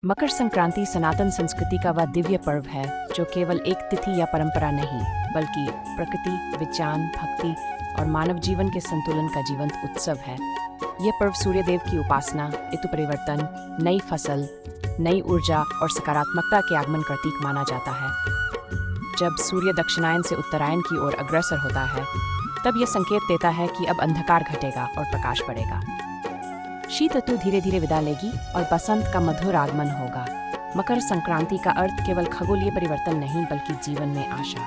मकर संक्रांति सनातन संस्कृति का वह दिव्य पर्व है जो केवल एक तिथि या परंपरा नहीं, बल्कि प्रकृति, विज्ञान, भक्ति और मानव जीवन के संतुलन का जीवंत उत्सव है। यह पर्व सूर्य देव की उपासना, ऋतु परिवर्तन, नई फसल, नई ऊर्जा और सकारात्मकता के आगमन का प्रतीक माना जाता है। जब सूर्य दक्षिणायन से उत्तरायण की ओर अग्रसर होता है, तब यह संकेत देता है कि अब अंधकार घटेगा और प्रकाश बढ़ेगा। शीत ऋतु धीरे धीरे विदा लेगी और बसंत का मधुर आगमन होगा। मकर संक्रांति का अर्थ केवल खगोलीय परिवर्तन नहीं, बल्कि जीवन में आशा,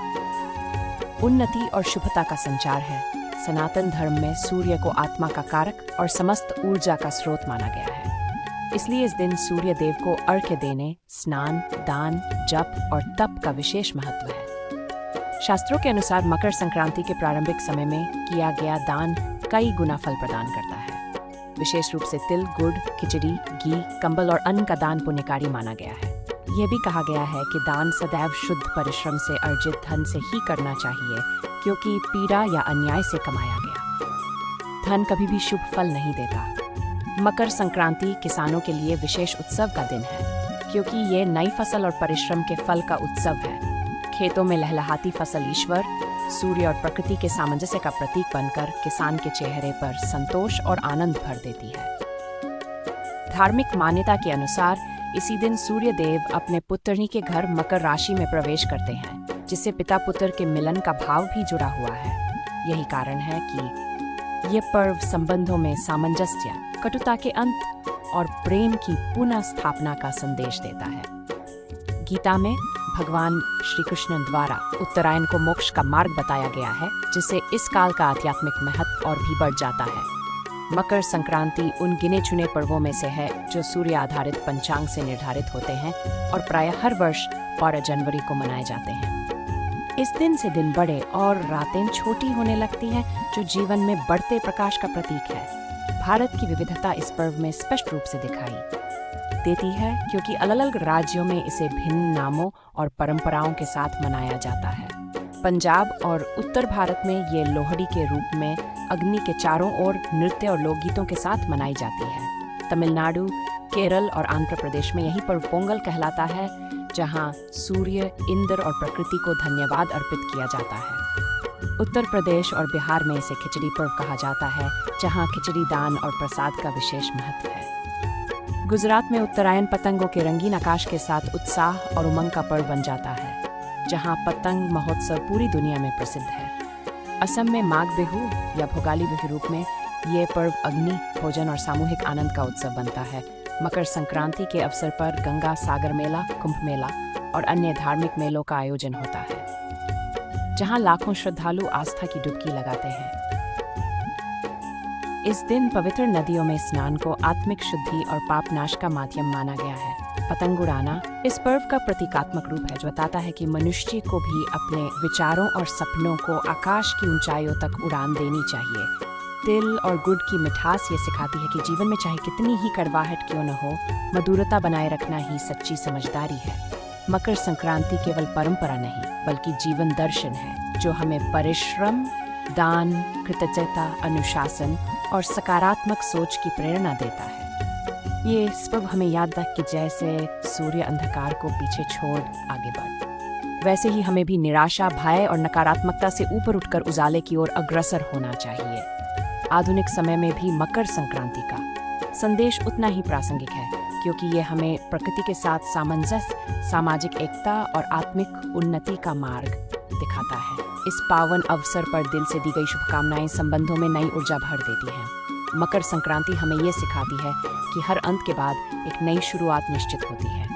उन्नति और शुभता का संचार है। सनातन धर्म में सूर्य को आत्मा का कारक और समस्त ऊर्जा का स्रोत माना गया है। इसलिए इस दिन सूर्य देव को अर्घ्य देने, स्नान, दान, जप और तप का विशेष महत्व है। शास्त्रों के अनुसार मकर संक्रांति के प्रारंभिक समय में किया गया दान कई गुना फल प्रदान करता है। विशेष रूप से तिल, गुड़, खिचड़ी, घी, कंबल और अन्न का दान पुण्यकारी माना गया है। यह भी कहा गया है कि दान सदैव शुद्ध परिश्रम से अर्जित धन से ही करना चाहिए, क्योंकि पीड़ा या अन्याय से कमाया गया धन कभी भी शुभ फल नहीं देता। मकर संक्रांति किसानों के लिए विशेष उत्सव का दिन है, क्योंकि ये नई फसल और परिश्रम के फल का उत्सव है। खेतों में लहलहाती फसल ईश्वर, सूर्य और प्रकृति के सामंजस्य का प्रतीक बनकर किसान के चेहरे पर संतोष और आनंद भर देती है। धार्मिक मान्यता के अनुसार इसी दिन सूर्य देव अपने पुत्रनी के घर मकर राशि में प्रवेश करते हैं, जिससे पिता पुत्र के मिलन का भाव भी जुड़ा हुआ है। यही कारण है कि ये पर्व संबंधों में सामंजस्य, कटुता के अंत और प्रेम की पुनः स्थापना का संदेश देता है। गीता में भगवान श्री कृष्ण द्वारा उत्तरायण को मोक्ष का मार्ग बताया गया है, जिससे इस काल का आध्यात्मिक महत्व और भी बढ़ जाता है। मकर संक्रांति उन गिने चुने पर्वों में से है जो सूर्य आधारित पंचांग से निर्धारित होते हैं और प्रायः हर वर्ष 12 जनवरी को मनाए जाते हैं। इस दिन से दिन बड़े और रातें छोटी होने लगती हैं, जो जीवन में बढ़ते प्रकाश का प्रतीक है। भारत की विविधता इस पर्व में स्पष्ट रूप से दिखाई देती है, क्योंकि अलग अलग राज्यों में इसे भिन्न नामों और परंपराओं के साथ मनाया जाता है। पंजाब और उत्तर भारत में ये लोहड़ी के रूप में अग्नि के चारों ओर नृत्य और लोकगीतों के साथ मनाई जाती है। तमिलनाडु, केरल और आंध्र प्रदेश में यही पर्व पोंगल कहलाता है, जहां सूर्य, इंद्र और प्रकृति को धन्यवाद अर्पित किया जाता है। उत्तर प्रदेश और बिहार में इसे खिचड़ी पर्व कहा जाता है, जहां खिचड़ी दान और प्रसाद का विशेष महत्व है। गुजरात में उत्तरायण पतंगों के रंगीन आकाश के साथ उत्साह और उमंग का पर्व बन जाता है, जहां पतंग महोत्सव पूरी दुनिया में प्रसिद्ध है। असम में माघ बिहू या भोगाली बिहू रूप में ये पर्व अग्नि, भोजन और सामूहिक आनंद का उत्सव बनता है। मकर संक्रांति के अवसर पर गंगा सागर मेला, कुंभ मेला और अन्य धार्मिक मेलों का आयोजन होता है, जहां लाखों श्रद्धालु आस्था की डुबकी लगाते हैं। इस दिन पवित्र नदियों में स्नान को आत्मिक शुद्धि और पाप नाश का माध्यम माना गया है। पतंग उड़ाना इस पर्व का प्रतीकात्मक रूप है, जो बताता है कि मनुष्य को भी अपने विचारों और सपनों को आकाश की ऊंचाइयों तक उड़ान देनी चाहिए। तिल और गुड़ की मिठास ये सिखाती है कि जीवन में चाहे कितनी ही कड़वाहट क्यों न हो, मधुरता बनाए रखना ही सच्ची समझदारी है। मकर संक्रांति केवल परंपरा नहीं, बल्कि जीवन दर्शन है, जो हमें परिश्रम, दान, कृतज्ञता, अनुशासन और सकारात्मक सोच की प्रेरणा देता है। ये पर्व हमें याद रख कि जैसे सूर्य अंधकार को पीछे छोड़ आगे बढ़, वैसे ही हमें भी निराशा, भय और नकारात्मकता से ऊपर उठकर उजाले की ओर अग्रसर होना चाहिए। आधुनिक समय में भी मकर संक्रांति का संदेश उतना ही प्रासंगिक है, क्योंकि ये हमें प्रकृति के साथ सामंजस्य, सामाजिक एकता और आत्मिक उन्नति का मार्ग दिखाता है। इस पावन अवसर पर दिल से दी गई शुभकामनाएं संबंधों में नई ऊर्जा भर देती हैं। मकर संक्रांति हमें ये सिखाती है कि हर अंत के बाद एक नई शुरुआत निश्चित होती है।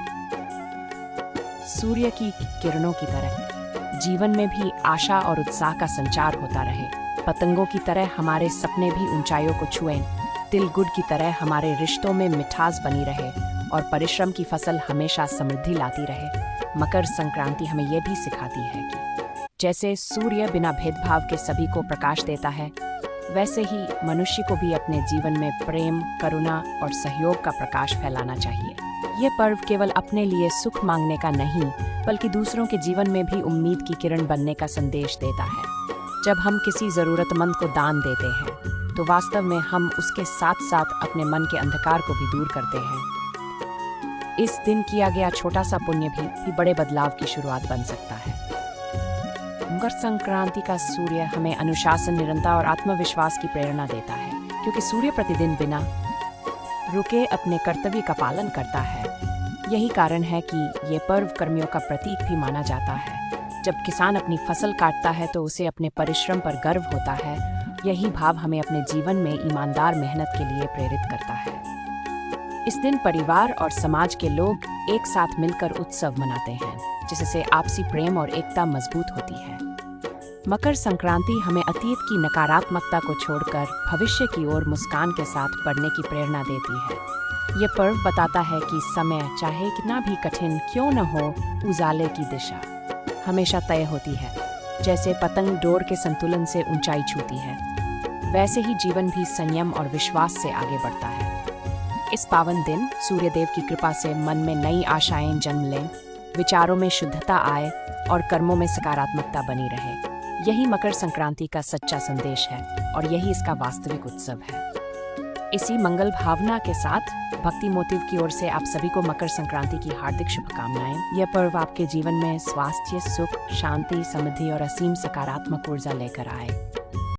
सूर्य की किरणों की तरह जीवन में भी आशा और उत्साह का संचार होता रहे। पतंगों की तरह हमारे सपने भी ऊंचाइयों को छुएं। तिल गुड़ की तरह हमारे रिश्तों में मिठास बनी रहे और परिश्रम की फसल हमेशा समृद्धि लाती रहे। मकर संक्रांति हमें यह भी सिखाती है कि जैसे सूर्य बिना भेदभाव के सभी को प्रकाश देता है, वैसे ही मनुष्य को भी अपने जीवन में प्रेम, करुणा और सहयोग का प्रकाश फैलाना चाहिए। ये पर्व केवल अपने लिए सुख मांगने का नहीं, बल्कि दूसरों के जीवन में भी उम्मीद की किरण बनने का संदेश देता है। जब हम किसी जरूरतमंद को दान देते हैं, तो वास्तव में हम उसके साथ साथ अपने मन के अंधकार को भी दूर करते हैं। इस दिन किया गया छोटा सा पुण्य भी बड़े बदलाव की शुरुआत बन सकता है। मकर संक्रांति का सूर्य हमें अनुशासन, निरंतरता और आत्मविश्वास की प्रेरणा देता है, क्योंकि सूर्य प्रतिदिन बिना रुके अपने कर्तव्य का पालन करता है। यही कारण है कि ये पर्व कर्मियों का प्रतीक भी माना जाता है। जब किसान अपनी फसल काटता है तो उसे अपने परिश्रम पर गर्व होता है। यही भाव हमें अपने जीवन में ईमानदार मेहनत के लिए प्रेरित करता है। इस दिन परिवार और समाज के लोग एक साथ मिलकर उत्सव मनाते हैं, जिससे आपसी प्रेम और एकता मजबूत होती है। मकर संक्रांति हमें अतीत की नकारात्मकता को छोड़कर भविष्य की ओर मुस्कान के साथ बढ़ने की प्रेरणा देती है। ये पर्व बताता है कि समय चाहे कितना भी कठिन क्यों न हो, उजाले की दिशा हमेशा तय होती है। जैसे पतंग डोर के संतुलन से ऊंचाई छूती है, वैसे ही जीवन भी संयम और विश्वास से आगे बढ़ता है। इस पावन दिन सूर्यदेव की कृपा से मन में नई आशाएं जन्म लें, विचारों में शुद्धता आए और कर्मों में सकारात्मकता बनी रहे। यही मकर संक्रांति का सच्चा संदेश है और यही इसका वास्तविक उत्सव है। इसी मंगल भावना के साथ भक्ति मोटिव की ओर से आप सभी को मकर संक्रांति की हार्दिक शुभकामनाएं। यह पर्व आपके जीवन में स्वास्थ्य, सुख, शांति, समृद्धि और असीम सकारात्मक ऊर्जा लेकर आए।